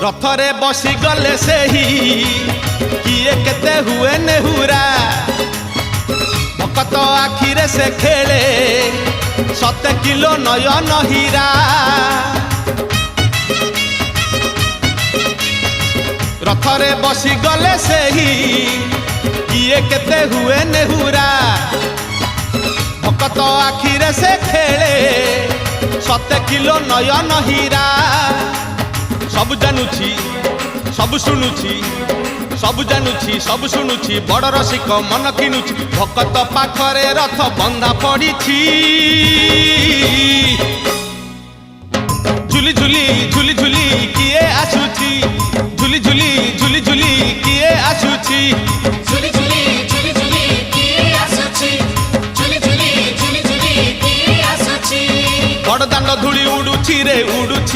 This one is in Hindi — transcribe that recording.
रथरे बसी गले से ही किए केते हुए नेहुरा भकत आखिरे से खेले 7 किलो नयन हीरा रथरे बसी गले से ही किए केते हुए नेहुरा भकत आखिरे से खेले 7 किलो नयन हीरा सब जानुची सब शुणुची सब जानुची सब शुणुची बड़ रसिक मन किनुची भकत पाखरे रथ बंधा पड़ी झुली झुली झुली झुली किए आसुची झुली झुली झुली झुली किए आसुची झुली झुली झुली झुली किए आसुची झुली झुली झुली झुली किए आसुची बड़ दांड धूली उड़ुची रे उड़ुची।